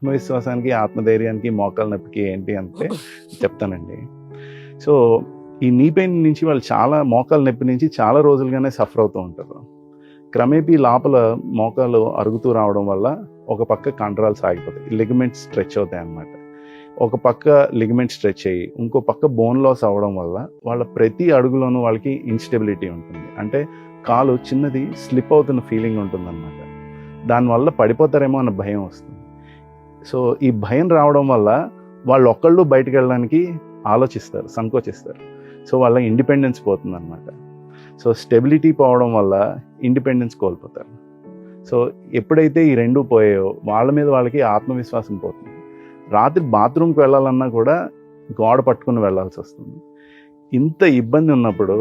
ఆత్మవిశ్వాసానికి, ఆత్మధైర్యానికి, మోకాళ్ళ నొప్పికి ఏంటి అంటే చెప్తానండి. సో, ఈ నీ పెయిన్ నుంచి వాళ్ళు చాలా మోకాళ్ళ నొప్పి నుంచి చాలా రోజులుగానే సఫర్ అవుతూ ఉంటారు. క్రమేపీ లోపల మోకాలు అరుగుతూ రావడం వల్ల ఒక పక్క కండరాలు సాగిపోతాయి. లిగమెంట్స్ స్ట్రెచ్ అవుతాయన్నమాట. ఒక పక్క లిగమెంట్ స్ట్రెచ్ అయ్యి, ఇంకో పక్క బోన్ లాస్ అవ్వడం వల్ల వాళ్ళ ప్రతి అడుగులోనూ వాళ్ళకి ఇన్‌స్టెబిలిటీ ఉంటుంది. అంటే కాలు చిన్నది స్లిప్ అవుతున్న ఫీలింగ్ ఉంటుందన్నమాట. దానివల్ల పడిపోతారేమో అన్న భయం వస్తుంది. సో, ఈ భయం రావడం వల్ల వాళ్ళొక్కళ్ళు బయటికెళ్ళడానికి ఆలోచిస్తారు, సంకోచిస్తారు. సో, వాళ్ళ ఇండిపెండెన్స్ పోతుందన్నమాట. సో, స్టెబిలిటీ పోవడం వల్ల ఇండిపెండెన్స్ కోల్పోతారు. సో, ఎప్పుడైతే ఈ 2 పోయాయో వాళ్ళ మీద వాళ్ళకి ఆత్మవిశ్వాసం పోతుంది. రాత్రి బాత్రూమ్‌కి వెళ్ళాలన్నా కూడా గోడ పట్టుకొని వెళ్ళాల్సొస్తుంది. ఇంత ఇబ్బంది ఉన్నప్పుడు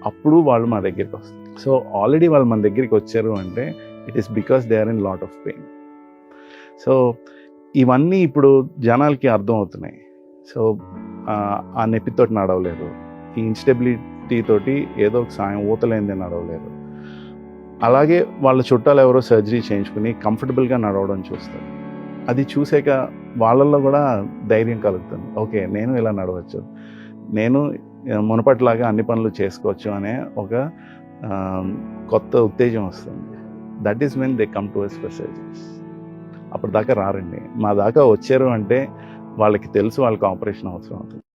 అప్పుడు వాళ్ళు మా దగ్గరికొస్తారు. సో, ఆల్రెడీ వాళ్ళు మన దగ్గరికొచ్చారు అంటే it is because they are in lot of pain. So, ఇవన్నీ ఇప్పుడు జనాలకి అర్థమవుతున్నాయి. సో, ఆ నొప్పితోటి నడవలేరు. ఈ ఇన్‌స్టెబిలిటీ తోటి ఏదో ఒక సాయం ఊతలేనిదే నడవలేరు. అలాగే వాళ్ళ చుట్టాలెవరో సర్జరీ చేయించుకుని కంఫర్టబుల్‌గా నడవడం చూస్తారు. అది చూసాక వాళ్ళల్లో కూడా ధైర్యం కలుగుతుంది. ఓకే, నేను ఇలా నడవచ్చు. నేను మునుపటిలాగా అన్ని పనులు చేసుకోవచ్చు అనే ఒక కొత్త ఉత్తేజం వస్తుంది. That is when they come to us for surgeries. అప్పటిదాకా రారండి. మా దాకా వచ్చారు అంటే వాళ్ళకి తెలుసు వాళ్ళకి ఆపరేషన్ అవసరం అవుతుంది.